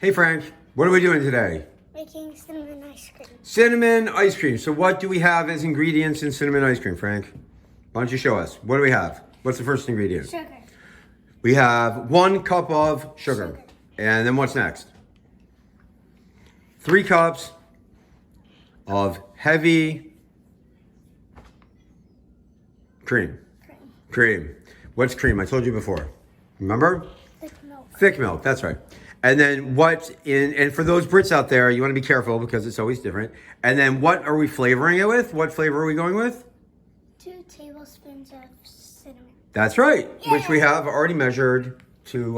Hey Frank, what are we doing today? Making cinnamon ice cream. Cinnamon ice cream. So what do we have as ingredients in cinnamon ice cream, Frank? Why don't you show us? What do we have? What's the first ingredient? Sugar. We have 1 cup of sugar. And then what's next? 3 cups of heavy cream. Cream. What's cream? I told you before. Remember? Thick milk. Thick milk, that's right. And then and for those Brits out there, you want to be careful because it's always different. And then what are we flavoring it with? What flavor are we going with? 2 tablespoons of cinnamon. That's right, Yeah. which we have already measured to,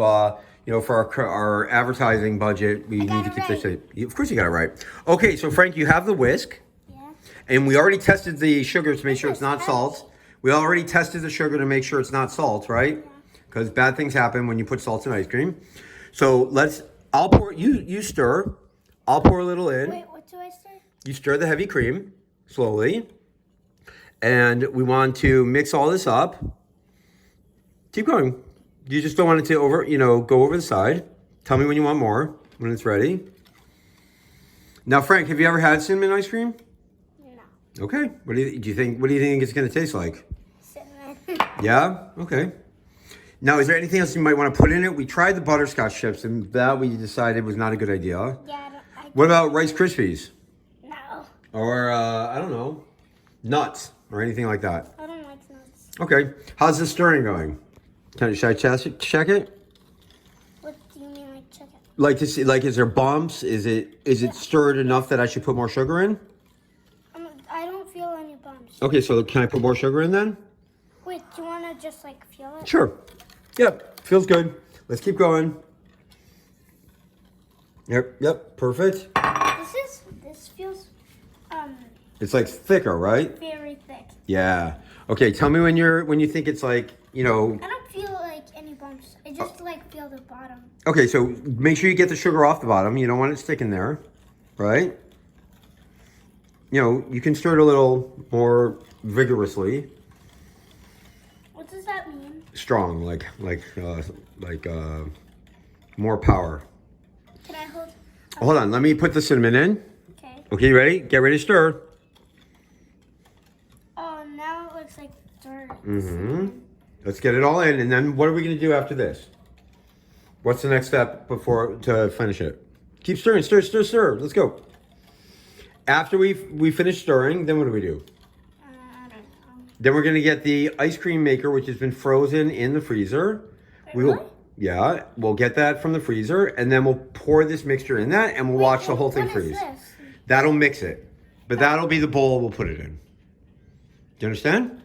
for our advertising budget. We got need to it keep this right. safe. Of course you got it right. Okay, so Frank, you have the whisk. Yeah. And we already tested the sugar to make sure it's not salt. We already tested the sugar to make sure it's not salt, right? Because bad things happen when you put salt in ice cream. So I'll pour, you stir. I'll pour a little in. Wait, what do I stir? You stir the heavy cream slowly. And we want to mix all this up. Keep going. You just don't want it to go over the side. Tell me when you want more, when it's ready. Now, Frank, have you ever had cinnamon ice cream? No. Okay. What do you think it's going to taste like? Cinnamon. Yeah? Okay. Now, is there anything else you might want to put in it? We tried the butterscotch chips, and that we decided was not a good idea. Yeah, What about Rice Krispies? No. Or, I don't know, nuts or anything like that? I don't like nuts. Okay. How's the stirring going? Should I check it? What do you mean, like chicken? Like to see, is there bumps? Is it stirred enough that I should put more sugar in? I don't feel any bumps. Okay, so can I put more sugar in then? Wait, do you want to just like feel it? Sure. Yep, feels good. Let's keep going. Yep, perfect. This feels It's like thicker, right? very thick. Yeah. Okay, tell me when you think it's like, I don't feel like any bumps. I just like feel the bottom. Okay, so make sure you get the sugar off the bottom. You don't want it sticking there, right? You can stir it a little more vigorously. What does that mean? Strong, like more power. Can I hold? Hold on, let me put the cinnamon in. Okay. Okay, you ready? Get ready to stir. Oh, now it looks like dirt. Mm-hmm. Let's get it all in, and then what are we gonna do after this? What's the next step to finish it? Keep stirring, stir. Let's go. After we finish stirring, then what do we do? I don't know. Then we're gonna get the ice cream maker, which has been frozen in the freezer. Really? We'll get that from the freezer, and then we'll pour this mixture in that, and we'll watch the whole thing What is freeze. this? That'll mix it, but that'll be the bowl we'll put it in. Do you understand?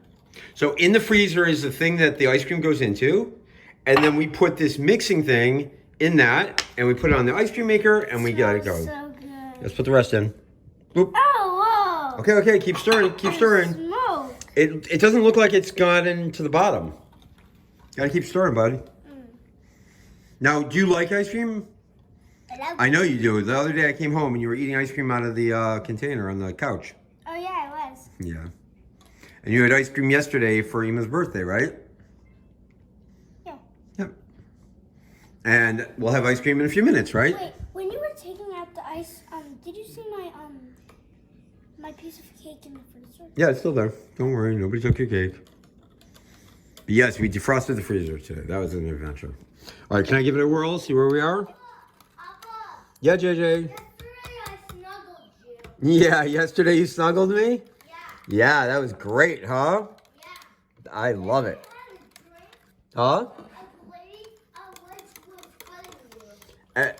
So in the freezer is the thing that the ice cream goes into, and then we put this mixing thing in that, and we put it on the ice cream maker, and we get it going. So good. Let's put the rest in. Boop. Oh, whoa. Okay, keep stirring, keep stirring. Smoke. It doesn't look like it's gotten to the bottom. Gotta keep stirring, buddy. Now, do you like ice cream? I know you do. The other day I came home and you were eating ice cream out of the container on the couch. Oh yeah, I was. Yeah. And you had ice cream yesterday for Ema's birthday, right? Yeah. Yep. And we'll have ice cream in a few minutes, right? Wait, when you were taking out the ice, did you see my piece of cake in the freezer? Yeah, it's still there. Don't worry, nobody took your cake. But yes, we defrosted the freezer today. That was an adventure. All right, can I give it a whirl? See where we are? Papa, Yeah, JJ. yesterday I snuggled you. Yeah, yesterday you snuggled me? Yeah. Yeah, that was great, huh? Yeah. I love it. I had a drink. Huh? A lady, a witch was cutting you.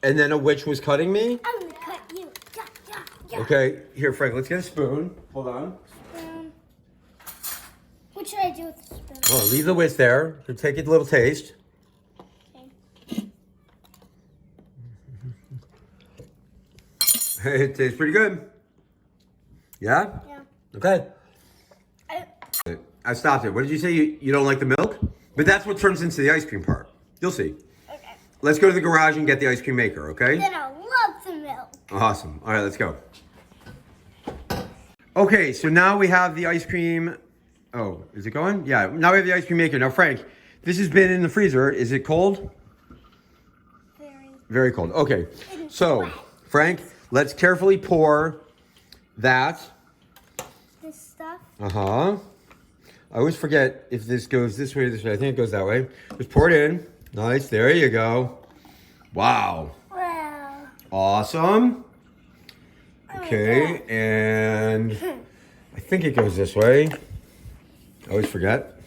And then a witch was cutting me? I'm gonna cut you. Yeah, yeah, yeah. Okay, here, Frank, let's get a spoon. Hold on. What should I do with the spoon? Oh, leave the whisk there. So take a little taste. Okay. It tastes pretty good. Yeah? Yeah. Okay. I stopped it. What did you say? You don't like the milk? But that's what turns into the ice cream part. You'll see. Okay. Let's go to the garage and get the ice cream maker, okay? Then I love the milk. Awesome. All right, let's go. Okay, so now we have the ice cream. Oh, is it going? Yeah, now we have the ice cream maker. Now, Frank, this has been in the freezer. Is it cold? Very Very cold. Okay, so Frank, let's carefully pour that. This stuff. I always forget if this goes this way or this way. I think it goes that way. Just pour it in. Nice. There you go. Wow. Wow. Awesome. Okay, and I think it goes this way. I always forget.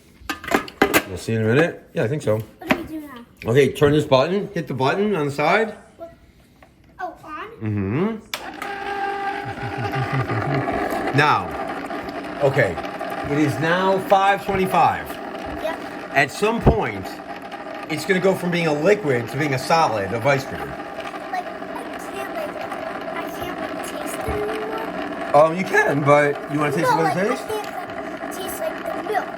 We'll see in a minute. Yeah, I think so. What do we do now? Okay, turn this button. Hit the button on the side. Oh, on? Mm-hmm. Now, okay, it is now 5:25. Yep. At some point, it's going to go from being a liquid to being a solid of ice cream. Like, I can't taste it anymore. You can, but you want to taste No, what like, it I tastes? can't taste like the milk.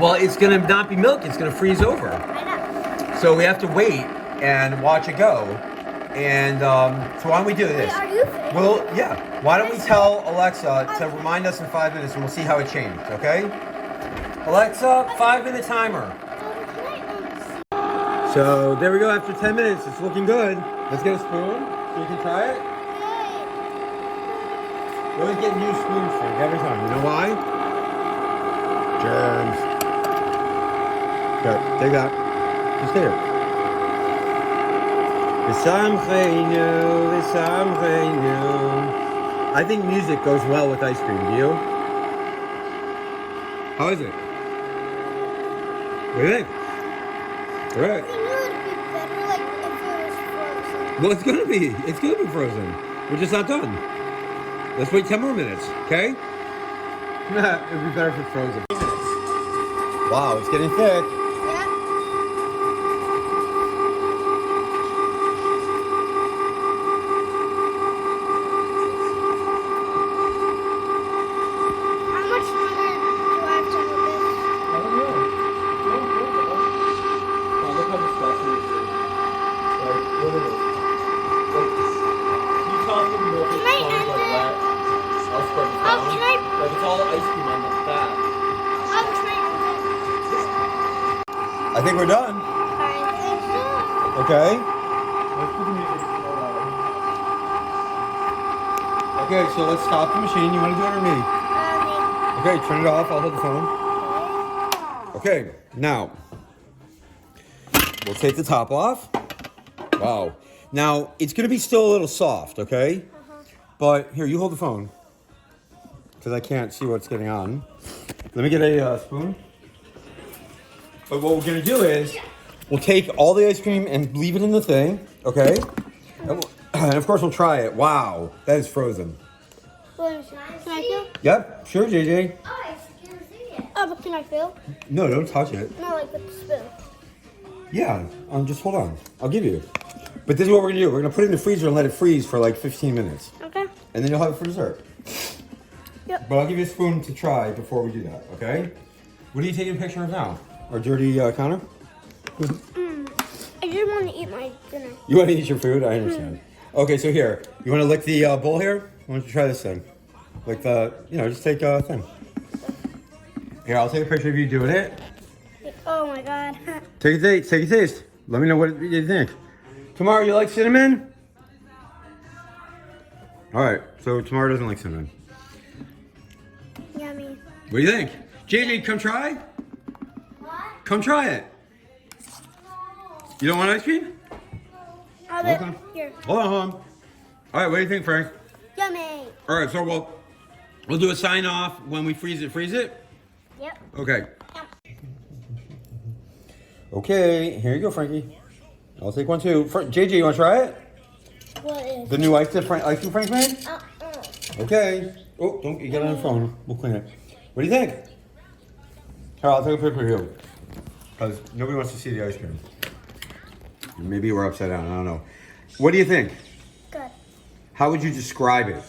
Well, it's going to not be milk. It's going to freeze over. I know. So we have to wait and watch it go. And so why don't we do Wait, this? are you finished? Well, yeah. Why don't we tell Alexa to remind us in 5 minutes and we'll see how it changed, okay? Alexa, 5-minute timer. So there we go. After 10 minutes, it's looking good. Let's get a spoon so you can try it. We always get new spoons, Frank, every time. You know why? Germs. Here, take that. Just here. I think music goes well with ice cream. Do you? How is it? What do you think? All right. I knew it'd be better, like, if it was frozen. Well, it's gonna be. It's gonna be frozen. We're just not done. Let's wait 10 more minutes, okay? It would be better if it's frozen. Wow, it's getting thick. Yeah. How much longer do I have to hold this? I don't know. Wow, look how disgusting it is. Like, look at this. You tell me you Can I end it? I'll spread this Oh, down. can I? Like, it's all ice cream on the back. Oh, can I end it? I think we're done. Alright, thank you. Okay. Let's put the music on. Okay, so let's stop the machine. You want to do it or me? Okay, turn it off. I'll hold the phone. Okay, now we'll take the top off. Wow. Now it's gonna be still a little soft, okay? But here, you hold the phone because I can't see what's getting on. Let me get a spoon. But what we're gonna do is we'll take all the ice cream and leave it in the thing, okay? And of course we'll try it. Wow, that is frozen. Can I feel? Yep, sure, JJ. Oh, but can I feel? No, don't touch it. No, like with the spoon. Yeah, just hold on. I'll give you. But this is what we're gonna do. We're gonna put it in the freezer and let it freeze for like 15 minutes. Okay. And then you'll have it for dessert. Yep. But I'll give you a spoon to try before we do that, okay? What are you taking a picture of now? Our dirty counter? I just want to eat my dinner. You want to eat your food? I understand. Okay, so here. You want to lick the bowl here? Why don't you try this thing? Like the, just take a thing. Here, I'll take a picture of you doing it. Oh my god. Take a taste. Take a taste. Let me know what you think. Tamara, you like cinnamon? All right. So Tamara doesn't like cinnamon. Yummy. What do you think? JJ, come try. What? Come try it. You don't want ice cream? Oh, Okay. here. Hold on, hold on. All right. What do you think, Frank? Yummy. All right. So we'll do a sign off when we freeze it. Freeze it. Yep. Okay. Okay. Here you go, Frankie. I'll take one too. JJ, you want to try it? What is? The new ice cream Frank made? Uh-uh. Okay. Oh, don't you get on the phone. We'll clean it. What do you think? Here, I'll take a picture of you. Because nobody wants to see the ice cream. Maybe we're upside down. I don't know. What do you think? Good. How would you describe it?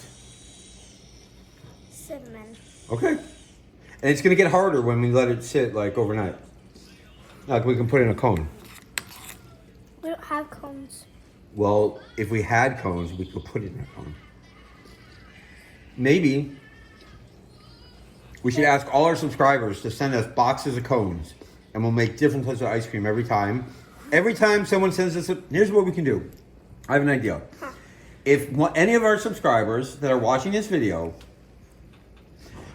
Cinnamon. Okay. And it's going to get harder when we let it sit like overnight. Like we can put it in a cone. We don't have cones. Well, if we had cones, we could put it in a cone. Maybe we should ask all our subscribers to send us boxes of cones, and we'll make different types of ice cream every time. Every time someone sends us here's what we can do. I have an idea. If any of our subscribers that are watching this video,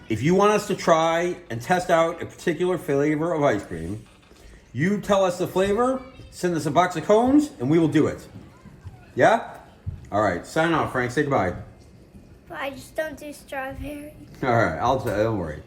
if you want us to try and test out a particular flavor of ice cream, you tell us the flavor, send us a box of cones, and we will do it. Yeah? All right. Sign off, Frank. Say goodbye. But I just don't do strawberry. All right. Don't worry.